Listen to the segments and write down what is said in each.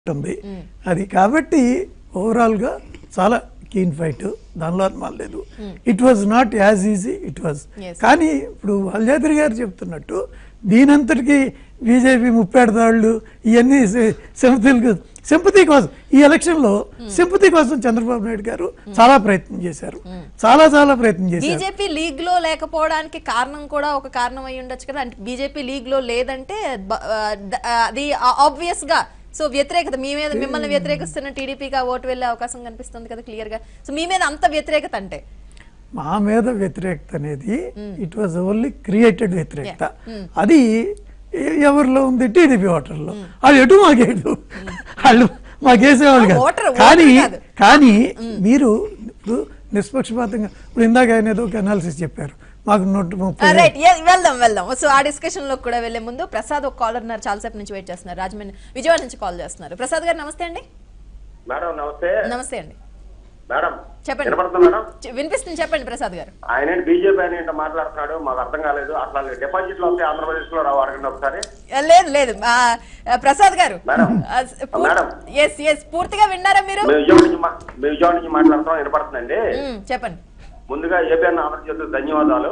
ఉంటుంది అది. కాబట్టి ఓవరాల్గా చాలా కీన్ ఫైట్, దానిలో అనుమానం లేదు. It was not as easy, it was. కానీ ఇప్పుడు వల్యాద్రి గారు చెప్తున్నట్టు దీనంతటికి బీజేపీ ముప్పేడదాళ్ళు ఇవన్నీ సింపతి కోసం, ఈ ఎలక్షన్లో సింపతి కోసం చంద్రబాబు నాయుడు గారు చాలా ప్రయత్నం చేశారు, చాలా ప్రయత్నం చేశారు. బీజేపీ లీగ్ లో లేకపోవడానికి కారణం కూడా ఒక కారణం అయి ఉండొచ్చు కదా. అంటే బీజేపీ లీగ్ లో లేదంటే అది ఆబ్వియస్ గా సో వ్యతిరేకత మీ మీద, మిమ్మల్ని వ్యతిరేకిస్తున్న టీడీపీగా ఓటు వెళ్లే అవకాశం కనిపిస్తుంది కదా క్లియర్ గా. సో మీ మీద అంత వ్యతిరేకత అంటే మా మీద వ్యతిరేకత అనేది ఇట్ వాజ్ ఓన్లీ క్రియేటెడ్ వ్యతిరేకత. అది ఎవరిలో ఉంది? టీడీపీ ఓటర్లో. అది ఎటు మాకేడు, వాళ్ళు మాకేసేవాళ్ళు కాదు. కానీ మీరు ఇప్పుడు నిష్పక్షపాతంగా ఇప్పుడు ఇందాక ఆయన ఏదో ఒక అనాలిసిస్ చెప్పారు, మాకు 130. వెళ్దాం. సో ఆ డిస్కషన్ లో కూడా వెళ్లే ముందు ప్రసాద్ ఒక కాలర్ ఉన్నారు, చాలాసేపు నుంచి వెయిట్ చేస్తున్నారు, రాజమండ్రి విజయవాడ నుంచి కాల్ చేస్తున్నారు. ప్రసాద్ గారు నమస్తే అండి. మేడం నమస్తే. నమస్తే అండి. మేడం చెప్పండి. మేడం వినిపిస్తుంది, చెప్పండి ప్రసాద్ గారు. ఆయన బీజేపీ ఆయన మాట్లాడుతున్నాడు, మాకు అర్థం కాలేదు. అట్లా డిపాజిట్లు వస్తే ఆంధ్రప్రదేశ్ లో రావు, అడగండి ఒకసారి. లేదు ప్రసాద్ గారు పూర్తిగా విన్నారా మీరు? విజయవాడ నుంచి మాట్లాడుతున్నాం, వినపడుతుందండి. చెప్పండి. ముందుగా ఏపీ అన్న ఆంధ్రప్రదేశ్ ధన్యవాదాలు.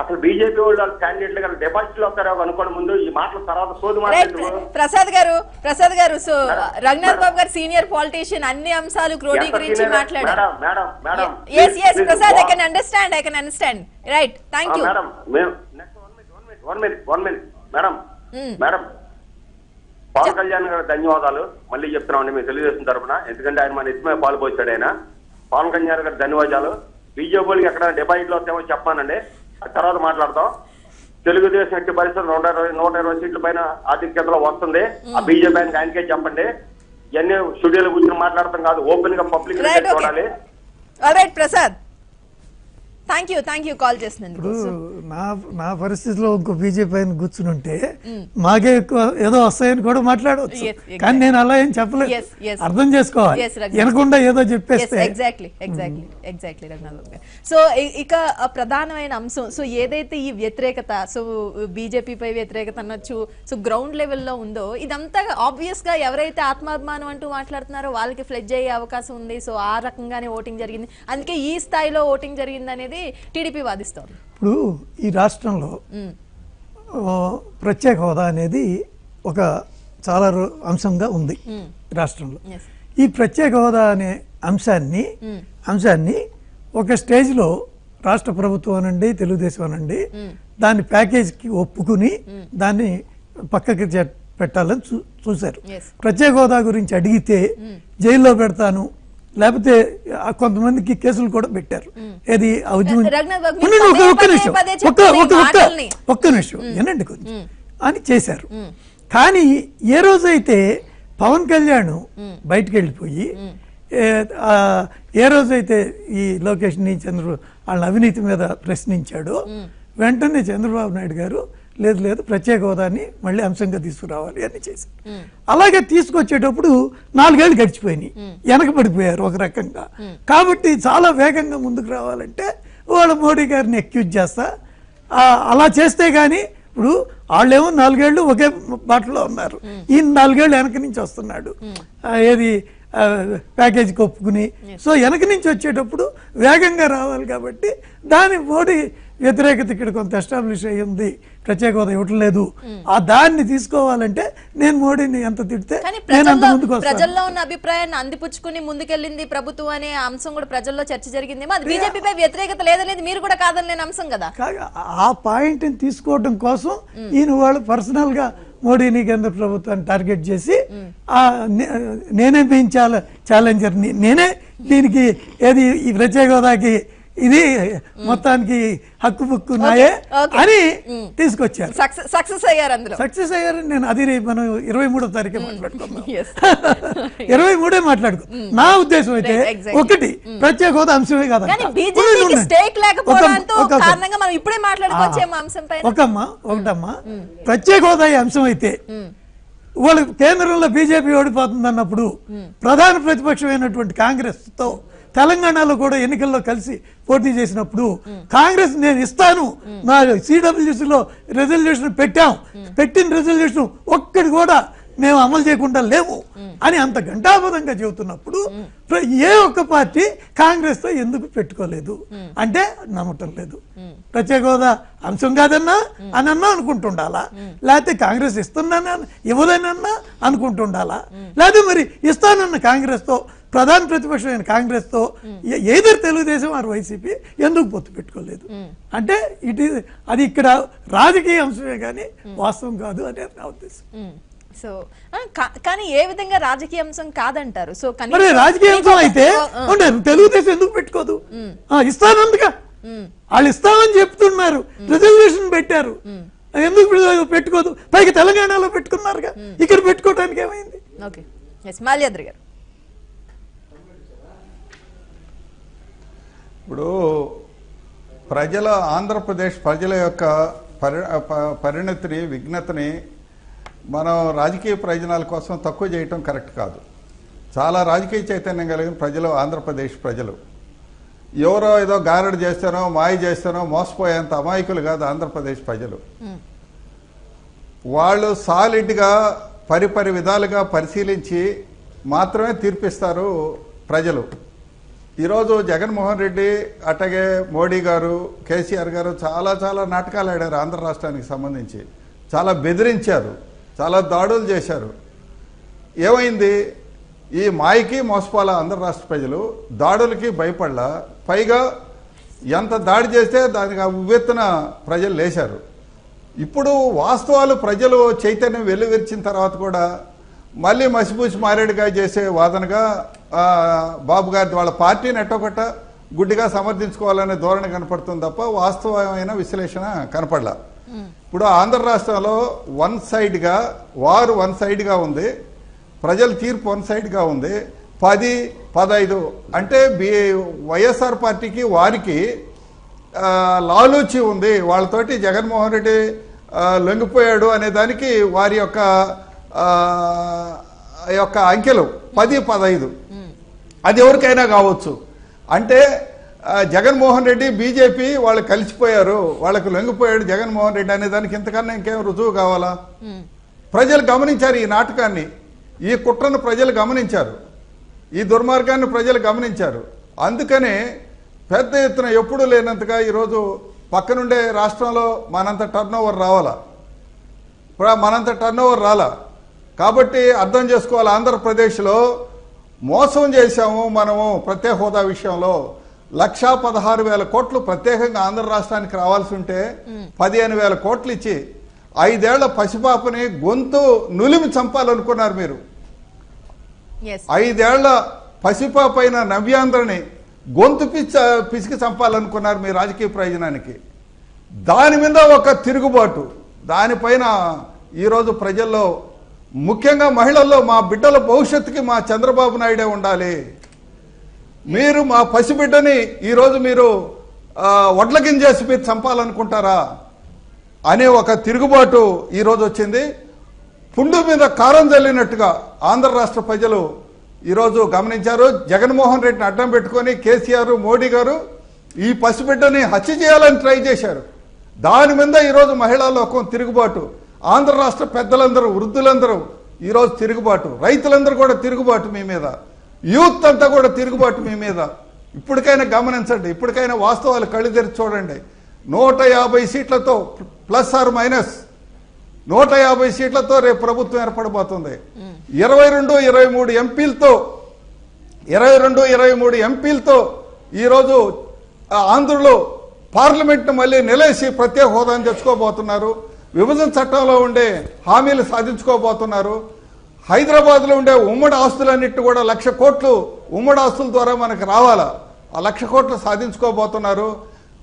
అసలు బీజేపీ వాళ్ళు క్యాండిడేట్లు గారు డిపాజిట్లు వస్తారో అనుకోని ముందు ఈ మాటల తర్వాత సోది మాట్లాడుతున్నారు. ప్రసాద్ గారు సో రఘునాథ్ బాబు గారు సీనియర్ పాలిటిషియన్, అన్ని అంశాలు క్రోడీకరించి మాట్లాడారు. Prasad I can understand right. Thank you madam. Madam Pawan Kalyan గారు ధన్యవాదాలు మళ్ళీ చెప్తున్నామండి మేము తెలుగుదేశం తరఫున, ఎందుకంటే ఆయన మన ఎత్తుమే పాలు పోసాడు. ఆయన పవన్ కళ్యాణ్ గారు ధన్యవాదాలు. బీజేపీకి ఎక్కడ డిపాజిట్లు వస్తామో చెప్పానండి, తర్వాత మాట్లాడతాం. తెలుగుదేశం ఎట్టి పరిస్థితులు 120 సీట్ల పైన ఆధిక్యతలో వస్తుంది. ఆ బీజేపీ ఆయనకే చెప్పండి. ఇవన్నీ స్టూడియోలో కూర్చొని మాట్లాడతాం కాదు, ఓపెన్ గా పబ్లిక్ చూడాలి. ప్రసాద్ థ్యాంక్ యూ కాల్ చేసినందుకు. నా పరిస్థితిలో ఇంకో బీజేపీ ఆయన కూర్చుని ఉంటే మాకే ఏదో వస్తాయని కూడా మాట్లాడవచ్చు, కానీ నేను అలా ఏం చెప్పలేదు. అర్థం చేసుకోవాలి, వినకుండా ఏదో చెప్పేస్తే. ఎగ్జాక్ట్లీ రఘునాథ్ బాబు గారు. సో ఇక ప్రధానమైన అంశం, సో ఏదైతే ఈ వ్యతిరేకత, సో బీజేపీపై వ్యతిరేకత అనొచ్చు, సో గ్రౌండ్ లెవెల్లో ఉందో ఇదంతా ఆబ్వియస్ గా ఎవరైతే ఆత్మాభిమానం అంటూ మాట్లాడుతున్నారో వాళ్ళకి ఫ్లెడ్జ్ అయ్యే అవకాశం ఉంది. సో ఆ రకంగానే ఓటింగ్ జరిగింది, అందుకే ఈ స్థాయిలో ఓటింగ్ జరిగింది అనేది టీడీపీ వాదిస్తోంది. ఇప్పుడు ఈ రాష్ట్రంలో ప్రత్యేక హోదా అనేది ఒక చాలా అంశంగా ఉంది రాష్ట్రంలో. ఈ ప్రత్యేక హోదా అనే అంశాన్ని ఒక స్టేజ్లో రాష్ట్ర ప్రభుత్వం అనండి, తెలుగుదేశం అనండి, దాని ప్యాకేజ్కి ఒప్పుకుని దాన్ని పక్కకి పెట్టాలని చూశారు. ప్రత్యేక హోదా గురించి అడిగితే జైల్లో పెడతాను, లేకపోతే కొంతమందికి కేసులు కూడా పెట్టారు. ఏది ఒక్క నిమిషం వినండి కొంచెం అని చేశారు. కానీ ఏ రోజైతే పవన్ కళ్యాణ్ బయటకు వెళ్ళిపోయి, ఏ రోజైతే ఈ లోకేష్ ని వాళ్ళ అవినీతి మీద ప్రశ్నించాడో వెంటనే చంద్రబాబు నాయుడు గారు లేదు ప్రత్యేక హోదాని మళ్ళీ అంశంగా తీసుకురావాలి అని చేశారు. అలాగే తీసుకొచ్చేటప్పుడు 4 ఏళ్ళు గడిచిపోయినాయి, వెనకబడిపోయారు ఒక రకంగా. కాబట్టి చాలా వేగంగా ముందుకు రావాలంటే వాళ్ళ మోడీ గారిని అక్యూజ్ చేస్తా, అలా చేస్తే గానీ ఇప్పుడు వాళ్ళేమో 4 ఏళ్ళు ఒకే బాటలో ఉన్నారు, ఈయన 4 ఏళ్ళు వెనక నుంచి వస్తున్నాడు ఏది ప్యాకేజీకి ఒప్పుకుని. సో వెనక నుంచి వచ్చేటప్పుడు వేగంగా రావాలి కాబట్టి దాని మోడీ వ్యతిరేకత ఇక్కడ కొంత ఎస్టాబ్లిష్ అయ్యింది, ప్రత్యేక హోదా ఇవ్వటం లేదు. ఆ దాన్ని తీసుకోవాలంటే నేను మోడీని ఎంత తిడితే నేను అంత ముందుకు వస్తాను. ప్రజల్లో ఉన్న అభిప్రాయాన్ని అందిపుచ్చుకుని ముందుకెళ్ళింది ప్రభుత్వం అనే అంశం కూడా ప్రజల్లో చర్చ జరిగింది. బీజేపీపై వ్యతిరేకత లేదనేది మీరు కూడా కాదనలేని అంశం కదా. ఆ పాయింట్ ని తీసుకోవడం కోసం ఈయన వాళ్ళు పర్సనల్ గా మోడీని కేంద్ర ప్రభుత్వాన్ని టార్గెట్ చేసి నేనే ఛాలెంజర్, నేనే దీనికి ఏది ఈ ప్రత్యేక హోదాకి ఇది మొత్తానికి హక్కు పుక్కు నాయే అని తీసుకొచ్చారు. సక్సెస్ అయ్యారు. నేను అది మనం 23వ తారీఖు మాట్లాడుకున్నాం, 23 మాట్లాడుకున్నాం. నా ఉద్దేశం అయితే ఒకటి ప్రత్యేక హోదా అంశమే కదా, ఒకటమ్మా ప్రత్యేక హోదా అంశం అయితే వాళ్ళు కేంద్రంలో బీజేపీ ఓడిపోతుంది అన్నప్పుడు ప్రధాన ప్రతిపక్షమైనటువంటి కాంగ్రెస్ తో తెలంగాణలో కూడా ఎన్నికల్లో కలిసి పోటీ చేసినప్పుడు కాంగ్రెస్ నేను ఇస్తాను నా సిడబ్ల్యూసీలో రెజల్యూషన్ పెట్టిన రెజల్యూషన్ ఒక్కటి కూడా మేము అమలు చేయకుండా లేవు అని అంత ఘంటాపథంగా చెబుతున్నప్పుడు ఏ ఒక్క పార్టీ కాంగ్రెస్తో ఎందుకు పెట్టుకోలేదు అంటే నమ్మటం లేదు. ప్రత్యేక హోదా అంశం కాదన్నా అనన్నా అనుకుంటుండాలా, లేకపోతే కాంగ్రెస్ ఇస్తుందన్నా ఇవ్వదనన్నా అనుకుంటుండాలా, లేకపోతే మరి ఇస్తానన్న కాంగ్రెస్తో ప్రధాన ప్రతిపక్షమైన కాంగ్రెస్తో ఏదర్ తెలుగుదేశం ఆర్ వైసీపీ ఎందుకు పొత్తు పెట్టుకోలేదు అంటే అది ఇక్కడ రాజకీయ అంశమే కానీ వాస్తవం కాదు అనేది నా ఉద్దేశం. సో కానీ ఏ విధంగా రాజకీయ అంశం కాదంటారు? సో మరి రాజకీయ అంశం అయితే తెలుగుదేశం ఎందుకు పెట్టుకోదు? ఇస్తానందుగా వాళ్ళు ఇస్తామని చెప్తున్నారు, రిజర్వేషన్ పెట్టారు, ఎందుకు పెట్టుకోదు? పైకి తెలంగాణలో పెట్టుకున్నారుగా, ఇక్కడ పెట్టుకోవడానికి ఏమైంది? ఓకే, మాల్యాద్రి గారు. ఇప్పుడు ఆంధ్రప్రదేశ్ ప్రజల యొక్క పరిణతిని విఘ్నతని మనం రాజకీయ ప్రయోజనాల కోసం తక్కువ చేయటం కరెక్ట్ కాదు. చాలా రాజకీయ చైతన్యం కలిగిన ప్రజలు ఆంధ్రప్రదేశ్ ప్రజలు. ఎవరో ఏదో గారడి చేస్తానో మాయ చేస్తానో మోసపోయేంత అమాయకులు కాదు ఆంధ్రప్రదేశ్ ప్రజలు. వాళ్ళు సాలిడ్గా పరిపరి విధాలుగా పరిశీలించి మాత్రమే తీర్పిస్తారు ప్రజలు. ఈరోజు జగన్మోహన్ రెడ్డి అట్లాగే మోడీ గారు కేసీఆర్ గారు చాలా నాటకాలు ఆడారు ఆంధ్ర రాష్ట్రానికి సంబంధించి. చాలా బెదిరించారు, చాలా దాడులు చేశారు. ఏమైంది? ఈ మాయకి మోసపోల ఆంధ్ర రాష్ట్ర ప్రజలు, దాడులకి భయపడలా. పైగా ఎంత దాడి చేస్తే దానికి ఉవ్వెత్తున ప్రజలు లేచారు. ఇప్పుడు వాస్తవాలు ప్రజలు చైతన్యం వెల్లువిరిచిన తర్వాత కూడా మళ్ళీ మసిపూసి మారేడుగా చేసే వాదనగా బాబు గారి వాళ్ళ పార్టీని ఎట్టొకట గుడ్డిగా సమర్థించుకోవాలనే ధోరణి కనపడుతుంది తప్ప వాస్తవమైన విశ్లేషణ కనపడలా. ఇప్పుడు ఆంధ్ర రాష్ట్రంలో వన్ సైడ్గా ఉంది, ప్రజల తీర్పు వన్ సైడ్గా ఉంది. 10-15 అంటే వైఎస్ఆర్ పార్టీకి వారికి లాలూచి ఉంది. వాళ్ళతోటి జగన్మోహన్ రెడ్డి లొంగిపోయాడు అనే దానికి వారి యొక్క అంకెలు 10-15. అది ఎవరికైనా కావచ్చు. అంటే జగన్మోహన్ రెడ్డి బీజేపీ వాళ్ళు కలిసిపోయారు, వాళ్ళకు లొంగిపోయాడు జగన్మోహన్ రెడ్డి అనే దానికి ఇంతకన్నా ఇంకేం రుజువు కావాలా? ప్రజలు గమనించారు ఈ నాటకాన్ని, ఈ కుట్రను ప్రజలు గమనించారు, ఈ దుర్మార్గాన్ని ప్రజలు గమనించారు. అందుకనే పెద్ద ఎత్తున ఎప్పుడూ లేనంతగా ఈరోజు పక్కనుండే రాష్ట్రంలో మనంత టర్నోవర్ రాలా. కాబట్టి అర్థం చేసుకోవాలి, ఆంధ్రప్రదేశ్లో మోసం చేశాము మనము. ప్రత్యేక హోదా విషయంలో 1,16,000 కోట్లు ప్రత్యేకంగా ఆంధ్ర రాష్ట్రానికి రావాల్సి ఉంటే 15,000 కోట్లు ఇచ్చి 5 ఏళ్ల పసిపాపని గొంతు నులిమి చంపాలనుకున్నారు మీరు. 5 ఏళ్ల పసిపాపైన నవ్యాంధ్రని గొంతు పిసికి చంపాలనుకున్నారు మీ రాజకీయ ప్రయోజనానికి. దాని మీద ఒక తిరుగుబాటు, దానిపైన ఈరోజు ప్రజల్లో ముఖ్యంగా మహిళల్లో మా బిడ్డల భవిష్యత్తుకి మా చంద్రబాబు నాయుడే ఉండాలి, మీరు మా పసిబిడ్డని ఈరోజు మీరు వడ్ల గింజేసి మీరు చంపాలనుకుంటారా అనే ఒక తిరుగుబాటు ఈరోజు వచ్చింది. పుండు మీద కారం చల్లినట్టుగా ఆంధ్ర రాష్ట్ర ప్రజలు ఈరోజు గమనించారు. జగన్మోహన్ రెడ్డిని అడ్డం పెట్టుకొని కేసీఆర్ మోడీ గారు ఈ పసిబిడ్డని హత్య చేయాలని ట్రై చేశారు. దాని మీద ఈరోజు మహిళా లోకం తిరుగుబాటు, ఆంధ్ర రాష్ట్ర పెద్దలందరూ వృద్ధులందరూ ఈరోజు తిరుగుబాటు, రైతులందరూ కూడా తిరుగుబాటు మీ మీద, యూత్ అంతా కూడా తిరుగుబాటు మీ మీద. ఇప్పటికైనా గమనించండి, ఇప్పటికైనా వాస్తవాలు కళ్ళు తెరిచి చూడండి. 150 సీట్లతో ప్లస్ ఆర్ మైనస్ 150 సీట్లతో రేపు ప్రభుత్వం ఏర్పడబోతుంది. 22-23 ఎంపీలతో ఈరోజు ఆంధ్రలో పార్లమెంట్ మళ్ళీ నిలేసి ప్రత్యేక హోదాను తెచ్చుకోబోతున్నారు. విభజన చట్టంలో ఉండే హామీలు సాధించుకోబోతున్నారు. హైదరాబాద్లో ఉండే ఉమ్మడి ఆస్తులన్నిటి కూడా 1,00,000 కోట్లు ఉమ్మడి ఆస్తుల ద్వారా మనకు రావాలా, ఆ 1,00,000 కోట్లు సాధించుకోబోతున్నారు.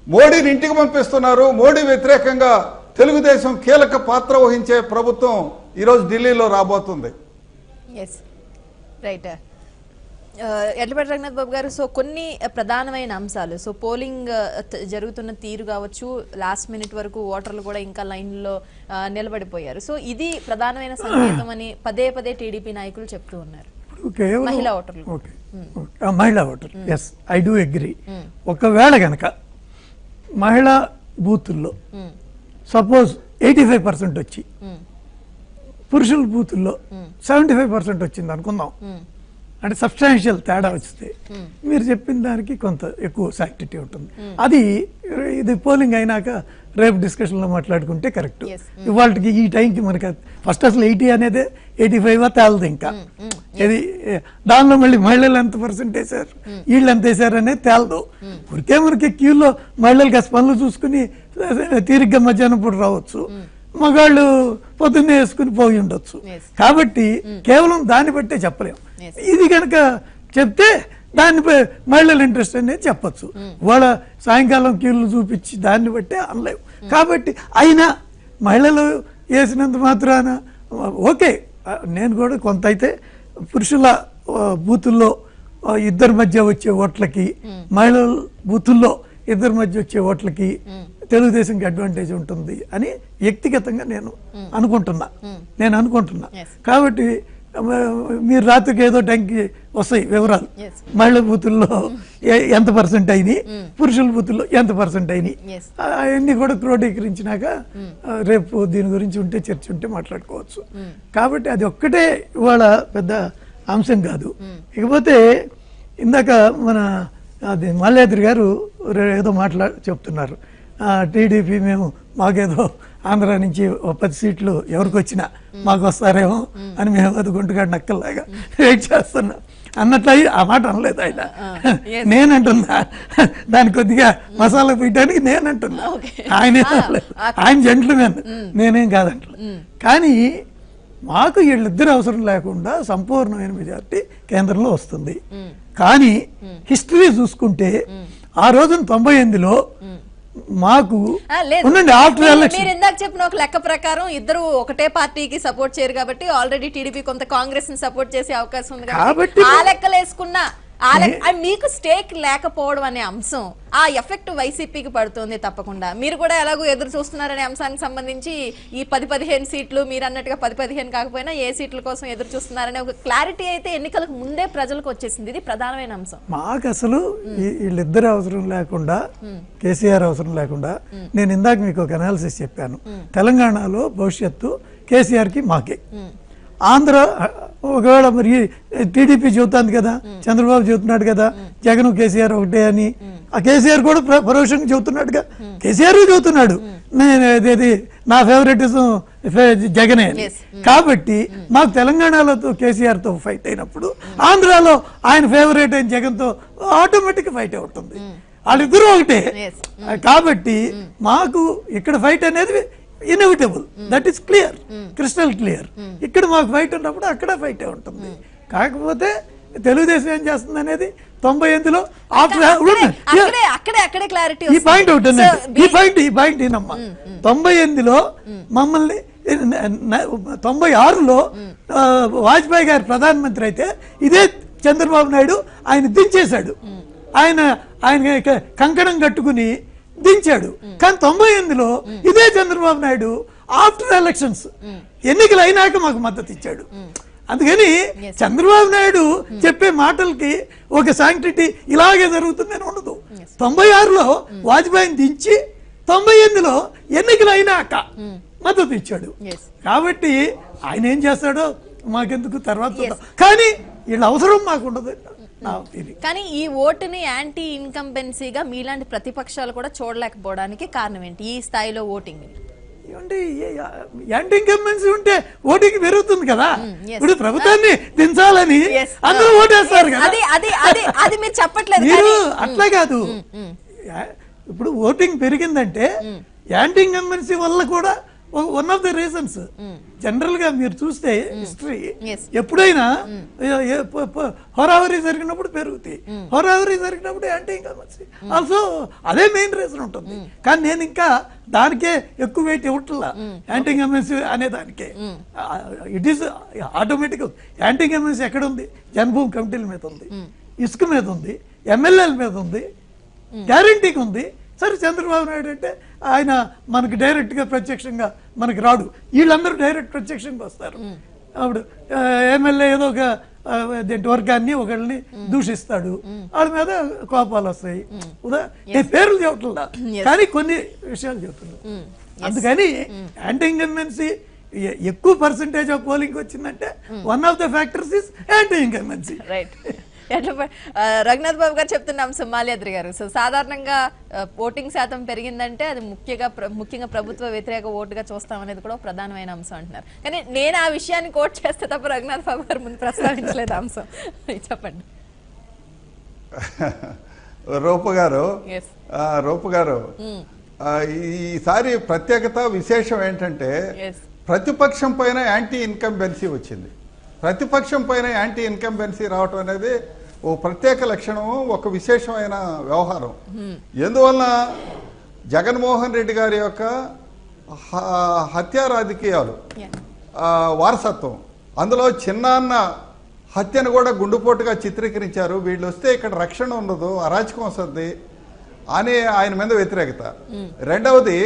మోడీని ఇంటికి పంపిస్తున్నారు. మోడీ వ్యతిరేకంగా తెలుగుదేశం కీలక పాత్ర వహించే ప్రభుత్వం ఈరోజు ఢిల్లీలో రాబోతుంది. ఎడ్లపాటి రఘునాథ్ బాబు గారు, సో కొన్ని ప్రధానమైన అంశాలు, సో పోలింగ్ జరుగుతున్న తీరు కావచ్చు, లాస్ట్ మినిట్ వరకు ఓటర్లు కూడా ఇంకా లైన్లో నిలబడిపోయారు. సో ఇది ప్రధానమైన సంకేతం అని పదే టీడీపీ నాయకులు చెప్తూ ఉన్నారు. మహిళా ఓటర్లు ఎస్ ఐ డూ అగ్రీ. ఒకవేళ గనక మహిళా బూతుల్లో సపోజ్ 85% వచ్చి పురుషుల బూతుల్లో 75% వచ్చింది అనుకుందాం, అంటే సబ్స్టాన్షియల్ తేడా వస్తే మీరు చెప్పిన దానికి కొంత ఎక్కువ సాక్టిటీ ఉంటుంది. అది ఇది పోలింగ్ అయినాక రేపు డిస్కషన్లో మాట్లాడుకుంటే కరెక్ట్. ఇవాళకి ఈ టైంకి మనకి ఫస్ట్ అసలు 80 అనేది 85 తేలదు. ఇంకా ఇది దానిలో మళ్ళీ మహిళలు ఎంత పర్సెంట్ వేశారు, వీళ్ళు ఎంత వేశారు అనేది తేలదు. ఊరికే మనకి క్యూలో మహిళలకి ఆ పనులు చూసుకుని తీరిగ్గా మధ్యాహ్నం పూట రావచ్చు, మగాళ్ళు పొద్దున్నే వేసుకుని పోయి ఉండొచ్చు. కాబట్టి కేవలం దాన్ని బట్టే చెప్పలేం. ఇది కనుక చెప్తే దానిపై మహిళల ఇంట్రెస్ట్ అనేది చెప్పచ్చు. వాళ్ళ సాయంకాలం క్యూలు చూపించి దాన్ని బట్టే అనలేవు. కాబట్టి అయినా మహిళలు వేసినంత మాత్రాన ఓకే, నేను కూడా కొంత అయితే పురుషుల బూతుల్లో ఇద్దరి మధ్య వచ్చే ఓట్లకి, మహిళల బూతుల్లో ఇద్దరి మధ్య వచ్చే ఓట్లకి తెలుగుదేశంకి అడ్వాంటేజ్ ఉంటుంది అని వ్యక్తిగతంగా నేను అనుకుంటున్నా. కాబట్టి మీరు రాత్రికి ఏదో టైంకి వస్తాయి వివరాలు, మహిళల బూతుల్లో ఎంత పర్సెంట్ అయినాయి, పురుషుల బూతుల్లో ఎంత పర్సెంట్ అయినాయి, అవన్నీ కూడా క్రోడీకరించినాక రేపు దీని గురించి ఉంటే చర్చ ఉంటే మాట్లాడుకోవచ్చు. కాబట్టి అది ఒక్కటే ఇవాళ పెద్ద అంశం కాదు. ఇకపోతే ఇందాక మన అది మల్లాద్రి గారు ఏదో చెప్తున్నారు, టీడీపీ మేము మాకేదో ఆంధ్ర నుంచి 10 సీట్లు ఎవరికి వచ్చినా మాకు వస్తారేమో అని మేము అది గుంటుగాడి నక్కల్లాగా వెయిట్ చేస్తున్నాం అన్నట్లు ఆ మాట అనలేదు ఆయన. నేనంటున్నా దాని కొద్దిగా మసాలా పెట్టడానికి నేనంటున్నా, ఆయన జెంట్లుమెన్, నేనేం కాదంట. కానీ మాకు వీళ్ళిద్దరు అవసరం లేకుండా సంపూర్ణమైన మెజార్టీ కేంద్రంలో వస్తుంది. కానీ హిస్టరీ చూసుకుంటే ఆ రోజున 98లో మాకు మీరు ఇందాక చెప్పిన ఒక లెక్క ప్రకారం ఇద్దరు ఒకటే పార్టీకి సపోర్ట్ చేయరు కాబట్టి ఆల్రెడీ టీడీపీ కొంత కాంగ్రెస్ ని సపోర్ట్ చేసే అవకాశం ఉంది కాబట్టి ఆ లెక్కలు వేసుకున్నా మీకు స్టేక్ లేకపోవడం అనే అంశం ఆ ఎఫెక్ట్ వైసీపీకి పడుతుంది తప్పకుండా. మీరు కూడా ఎలాగో ఎదురు చూస్తున్నారనే అంశానికి సంబంధించి ఈ 10-15 సీట్లు మీరు అన్నట్టుగా 10-15 కాకపోయినా ఏ సీట్ల కోసం ఎదురు చూస్తున్నారనే ఒక క్లారిటీ అయితే ఎన్నికలకు ముందే ప్రజలకు వచ్చేసింది. ఇది ప్రధానమైన అంశం. మాకు అసలు వీళ్ళిద్దరు అవసరం లేకుండా, కేసీఆర్ అవసరం లేకుండా, నేను ఇందాక మీకు ఒక అనాలిసిస్ చెప్పాను. తెలంగాణలో భవిష్యత్తు కేసీఆర్ కి మాకే. ఆంధ్ర ఒకవేళ మరి టీడీపీ చెబుతుంది కదా, చంద్రబాబు చెబుతున్నాడు కదా జగన్ కేసీఆర్ ఒకటే అని, ఆ కేసీఆర్ కూడా పరోక్షంగా చెబుతున్నాడుగా, కేసీఆర్ చెబుతున్నాడు నేనేది నా ఫేవరెటిజం జగనే అని. కాబట్టి మాకు తెలంగాణలో కేసీఆర్ తో ఫైట్ అయినప్పుడు ఆంధ్రాలో ఆయన ఫేవరెట్ అయిన జగన్ తో ఆటోమేటిక్ ఫైట్ అవుతుంది, వాళ్ళిద్దరూ ఒకటే. కాబట్టి మాకు ఇక్కడ ఫైట్ అనేది inevitable, that is clear, crystal clear. ఇక్కడ మాకు ఫైట్ ఉన్నప్పుడు అక్కడ ఫైట్ ఉంటుంది. కాకపోతే తెలుగుదేశం ఏం చేస్తుంది అనేది 98లో ఈ పాయింట్ ఒకటి, ఈ పాయింట్ ఏనమ్మా, 98లో మమ్మల్ని 96లో వాజ్పేయి గారు ప్రధానమంత్రి అయితే ఇదే చంద్రబాబు నాయుడు ఆయన దించేశాడు. ఆయన కంకణం కట్టుకుని దించాడు. కానీ 98లో ఇదే చంద్రబాబు నాయుడు ఆఫ్టర్ ఎలక్షన్స్ ఎన్నికలు అయినాక మాకు మద్దతు ఇచ్చాడు. అందుకని చంద్రబాబు నాయుడు చెప్పే మాటలకి ఒక సాంక్టిటీ ఇలాగే జరుగుతుందని ఉండదు. 96లో వాజ్పేయిని దించి 98లో ఎన్నికలు అయినాక మద్దతు ఇచ్చాడు. కాబట్టి ఆయన ఏం చేస్తాడో మాకెందుకు తర్వాత, కానీ వీళ్ళ అవసరం మాకు ఉండదు. కానీ ఈ ఓటుని యాంటీ ఇన్కంబెన్సీగా మీలాంటి ప్రతిపక్షాలు కూడా చూడలేకపోవడానికి కారణం ఏంటి? ఈ స్థాయిలో ఓటింగ్ యాంటీ ఇన్కంబెన్సీ ఉంటే ఓటింగ్ పెరుగుతుంది కదా. ఇప్పుడు ప్రభుత్వాన్ని దించాలని అందరూ ఓటేస్తారు కదా, అది మీరు చెప్పట్లేదు. మీరు అట్లా కాదు, ఇప్పుడు ఓటింగ్ పెరిగిందంటే యాంటీ ఇన్కంబెన్సీ వల్ల కూడా one of the reasons. General గా మీరు చూస్తే హిస్టరీ ఎప్పుడైనా హోరావరీ జరిగినప్పుడు పెరుగుతాయి, హోరావరీ జరిగినప్పుడు యాంటీ ఇన్కంబెన్సీ ఆల్సో అదే మెయిన్ రీజన్ ఉంటుంది. కానీ నేను ఇంకా దానికే ఎక్కువ వెయిట్ ఇవ్వట్లా, యాంటీ ఇన్కంబెన్సీ అనే దానికే. It is automatic. Anti incumbency ఎక్కడ ఉంది? జన్మభూమి కమిటీల మీద ఉంది, ఇసుక మీద ఉంది, ఎమ్మెల్యేల మీద ఉంది, గ్యారంటీకి ఉంది. సరే చంద్రబాబు నాయుడు అంటే ఆయన మనకి డైరెక్ట్గా ప్రత్యక్షంగా మనకి రాడు, వీళ్ళందరూ డైరెక్ట్ ప్రత్యక్షంగా వస్తారు. అప్పుడు ఎమ్మెల్యే ఏదో ఒక వర్గాన్ని ఒకళ్ళని దూషిస్తాడు, వాళ్ళ మీద కోపాలు వస్తాయి. నేను పేర్లు చెప్పట్లా, కానీ కొన్ని విషయాలు చెప్తున్నాను. అందుకని యాంటీ ఇన్కంబెన్సీ ఎక్కువ పర్సంటేజ్ ఆఫ్ పోలింగ్ వచ్చిందంటే one of the factors is anti incumbency. Right. Raghunath Babu గారు చెప్తున్న అంశం మాల్యాద్రి గారు, సో సాధారణంగా ఓటింగ్ శాతం పెరిగిందంటే అది ముఖ్యంగా ప్రభుత్వ వ్యతిరేక ఓటుగా చూస్తామనేది కూడా ప్రధానమైన అంశం అంటున్నారు. కానీ నేను ఆ విషయాన్ని కోట్ చేస్తే తప్ప రఘునాథ్ బాబు గారు ముందు ప్రస్తావించలేదు అంశం. చెప్పండి. రూప గారు ఈసారి ప్రత్యేకత విశేషం ఏంటంటే ప్రతిపక్షం పైన యాంటీ ఇన్కంబెన్సీ వచ్చింది. ప్రతిపక్షం పైన యాంటీ ఇన్కంబెన్సీ రావటం అనేది ఓ ప్రత్యేక లక్షణం, ఒక విశేషమైన వ్యవహారం. ఎందువల్ల జగన్మోహన్ రెడ్డి గారి యొక్క హత్యా రాజకీయాలు, వారసత్వం, అందులో చిన్నాన్న హత్యను కూడా గుండుపోటుగా చిత్రీకరించారు. వీళ్ళు వస్తే ఇక్కడ రక్షణ ఉండదు, అరాచకం వస్తుంది అని ఆయన మీద వ్యతిరేకత. రెండవది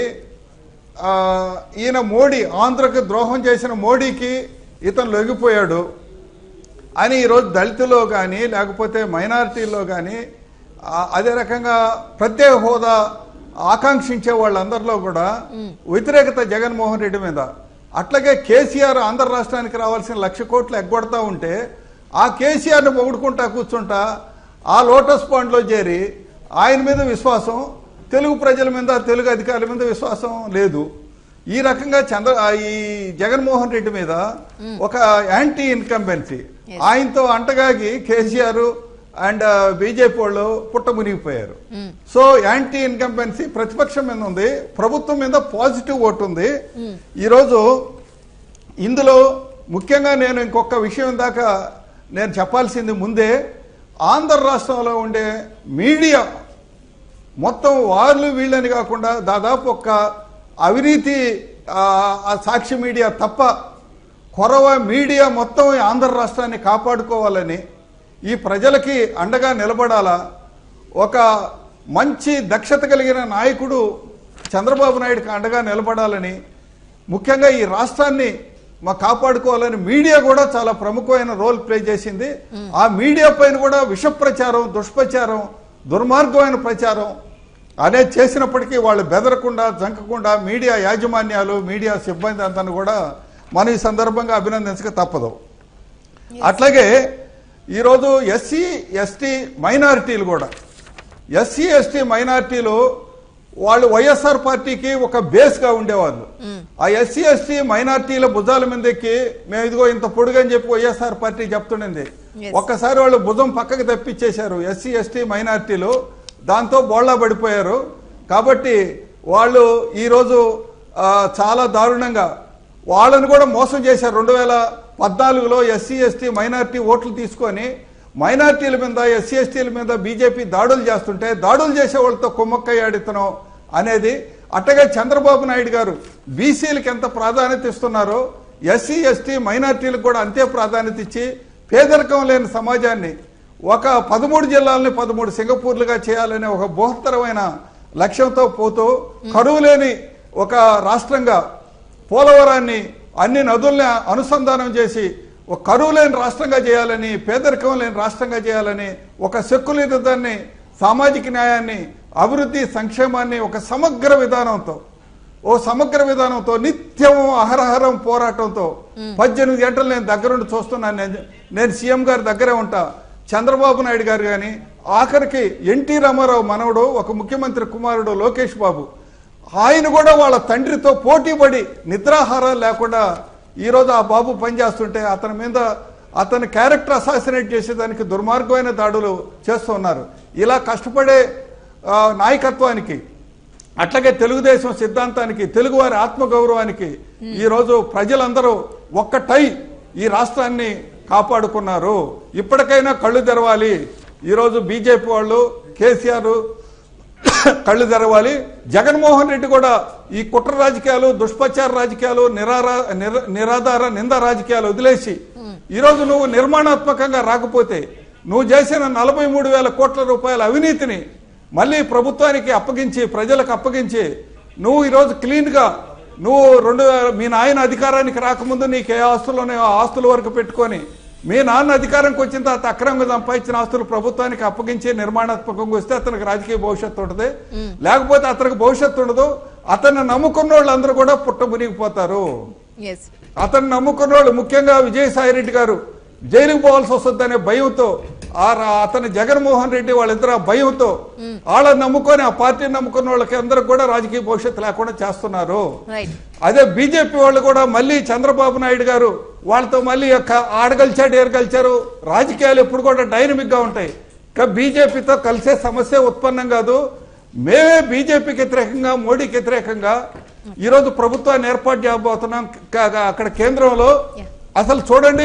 ఈయన మోడీ, ఆంధ్రకు ద్రోహం చేసిన మోడీకి ఇతను లొంగిపోయాడు అని ఈరోజు దళితుల్లో కానీ లేకపోతే మైనారిటీల్లో కానీ అదే రకంగా ప్రత్యేక హోదా ఆకాంక్షించే వాళ్ళందరిలో కూడా వ్యతిరేకత జగన్మోహన్ రెడ్డి మీద. అట్లాగే కేసీఆర్ ఆంధ్ర రాష్ట్రానికి రావాల్సిన 1,00,000 కోట్లు ఎగ్గొడతా ఉంటే ఆ కేసీఆర్ని పొగుడుకుంటా కూర్చుంటా ఆ లోటస్ పాండ్లో చేరి ఆయన మీద విశ్వాసం, తెలుగు ప్రజల మీద, తెలుగు అధికారుల మీద విశ్వాసం లేదు. ఈ రకంగా ఈ జగన్మోహన్ రెడ్డి మీద ఒక యాంటీ ఇన్కంబెన్సీ, ఆయనతో అంటగాగి కేసీఆర్ అండ్ బీజేపీ వాళ్ళు పుట్ట మునిగిపోయారు. సో యాంటీ ఇన్కంబెన్సీ ప్రతిపక్షం మీద ఉంది, ప్రభుత్వం మీద పాజిటివ్ ఓటు ఉంది. ఈరోజు ఇందులో ముఖ్యంగా నేను ఇంకొక విషయం దాకా నేను చెప్పాల్సింది ముందే, ఆంధ్ర రాష్ట్రంలో ఉండే మీడియా మొత్తం వాళ్ళు వీళ్ళని కాకుండా దాదాపు ఒక అవినీతి సాక్షి మీడియా తప్ప కొరవ మీడియా మొత్తం ఆంధ్ర రాష్ట్రాన్ని కాపాడుకోవాలని, ఈ ప్రజలకి అండగా నిలబడాలా, ఒక మంచి దక్షత కలిగిన నాయకుడు చంద్రబాబు నాయుడుకి అండగా నిలబడాలని, ముఖ్యంగా ఈ రాష్ట్రాన్ని కాపాడుకోవాలని మీడియా కూడా చాలా ప్రముఖమైన రోల్ ప్లే చేసింది. ఆ మీడియా పైన కూడా విష ప్రచారం, దుష్ప్రచారం, దుర్మార్గమైన ప్రచారం అనేది చేసినప్పటికీ వాళ్ళు బెదరకుండా, జంకకుండా మీడియా యాజమాన్యాలు, మీడియా సిబ్బంది అంతా కూడా మనం ఈ సందర్భంగా అభినందించక తప్పదు. అట్లాగే ఈరోజు ఎస్సీ ఎస్టీ మైనారిటీలు కూడా, ఎస్సీ ఎస్టీ మైనారిటీలు వాళ్ళు వైఎస్ఆర్ పార్టీకి ఒక బేస్ గా ఉండేవాళ్ళు. ఆ ఎస్సీ ఎస్టీ మైనారిటీల భుజాల మీదకి మేము ఇదిగో ఇంత పొడుగని చెప్పి వైఎస్ఆర్ పార్టీ చెప్తుండింది. ఒక్కసారి వాళ్ళు భుజం పక్కకి తప్పించేశారు ఎస్సీ ఎస్టీ మైనారిటీలు, దాంతో బోళ్లా పడిపోయారు. కాబట్టి వాళ్ళు ఈరోజు చాలా దారుణంగా వాళ్ళని కూడా మోసం చేశారు. 2014లో ఎస్సీ ఎస్టీ మైనారిటీ ఓట్లు తీసుకొని మైనారిటీల మీద, ఎస్సీ ఎస్టీల మీద బీజేపీ దాడులు చేస్తుంటే దాడులు చేసే వాళ్ళతో కుమ్మక్కయ్యాడితనం అనేది. అట్టగా చంద్రబాబు నాయుడు గారు బీసీలకు ఎంత ప్రాధాన్యత ఇస్తున్నారో ఎస్సీ ఎస్టీ మైనారిటీలకు కూడా అంతే ప్రాధాన్యత ఇచ్చి పేదరికం లేని సమాజాన్ని ఒక 13 జిల్లాలని 13 సింగపూర్లుగా చేయాలనే ఒక బృహత్తరమైన లక్ష్యంతో పోతూ కరువు లేని ఒక రాష్ట్రంగా పోలవరాన్ని, అన్ని నదుల్ని అనుసంధానం చేసి ఒక కరువు లేని రాష్ట్రంగా చేయాలని, పేదరికం లేని రాష్ట్రంగా చేయాలని, ఒక సెక్యులరిజాన్ని, సామాజిక న్యాయాన్ని, అభివృద్ధి, సంక్షేమాన్ని ఒక సమగ్ర విధానంతో నిత్యం అహరహరం పోరాటంతో 18 గంటలు నేను దగ్గరుండి చూస్తున్నాను. నేను సీఎం గారి దగ్గరే ఉంటా. చంద్రబాబు నాయుడు గారు కానీ, ఆఖరికి ఎన్టీ రామారావు మనవడు, ఒక ముఖ్యమంత్రి కుమారుడు లోకేష్ బాబు, ఆయన కూడా వాళ్ళ తండ్రితో పోటీపడి నిద్రాహారాలు లేకుండా ఈరోజు ఆ బాబు పనిచేస్తుంటే అతని మీద, అతని క్యారెక్టర్ అసాసినేట్ చేసేదానికి దుర్మార్గమైన దాడులు చేస్తున్నారు. ఇలా కష్టపడే నాయకత్వానికి, అట్లాగే తెలుగుదేశం సిద్ధాంతానికి, తెలుగువారి ఆత్మగౌరవానికి ఈరోజు ప్రజలందరూ ఒక్కటై ఈ రాష్ట్రాన్ని కాపాడుకున్నారు. ఇప్పటికైనా కళ్ళు తెరవాలి. ఈరోజు బీజేపీ వాళ్ళు, కేసీఆర్ కళ్ళు తెరవాలి. జగన్మోహన్ రెడ్డి కూడా ఈ కుట్ర రాజకీయాలు, దుష్ప్రచార రాజకీయాలు, నిరాధార నింద రాజకీయాలు వదిలేసి ఈరోజు నువ్వు నిర్మాణాత్మకంగా రాకపోతే నువ్వు చేసిన 43,000 కోట్ల రూపాయల అవినీతిని మళ్ళీ ప్రభుత్వానికి అప్పగించి, ప్రజలకు అప్పగించి, నువ్వు ఈరోజు క్లీన్గా నువ్వు మీ నాయన అధికారానికి రాకముందు నీకు ఏ ఆస్తులున్నాయో ఆ ఆస్తుల వరకు పెట్టుకొని, మీ నాన్న అధికారంకి వచ్చిన తర్వాత అక్రమంగా సంపాదించిన ఆస్తులు ప్రభుత్వానికి అప్పగించి నిర్మాణాత్మకంగా వస్తే అతనికి రాజకీయ భవిష్యత్తు ఉంటుంది. లేకపోతే అతనికి భవిష్యత్తు ఉండదు. అతన్ని నమ్ముకున్న వాళ్ళందరూ కూడా పుట్ట మునిగిపోతారు. ఎస్ అతను నమ్ముకున్న వాళ్ళు ముఖ్యంగా విజయసాయి రెడ్డి గారు జైలుకు పోవాల్సి వస్తుందనే భయంతో అతని జగన్మోహన్ రెడ్డి వాళ్ళిద్దరు ఆ భయంతో వాళ్ళని నమ్ముకొని ఆ పార్టీని నమ్ముకున్న వాళ్ళకి అందరికి కూడా రాజకీయ భవిష్యత్తు లేకుండా చేస్తున్నారు. అదే బీజేపీ వాళ్ళు కూడా మళ్ళీ చంద్రబాబు నాయుడు గారు వాళ్ళతో మళ్ళీ ఆడగలిచాడు ఏరగలిచారు. రాజకీయాలు ఎప్పుడు కూడా డైనమిక్ గా ఉంటాయి. ఇంకా బీజేపీతో కలిసే సమస్య ఉత్పన్నం కాదు. మేమే బీజేపీకి వ్యతిరేకంగా మోడీకి వ్యతిరేకంగా ఈ రోజు ప్రభుత్వాన్ని ఏర్పాటు చేయబోతున్నాం అక్కడ కేంద్రంలో. అసలు చూడండి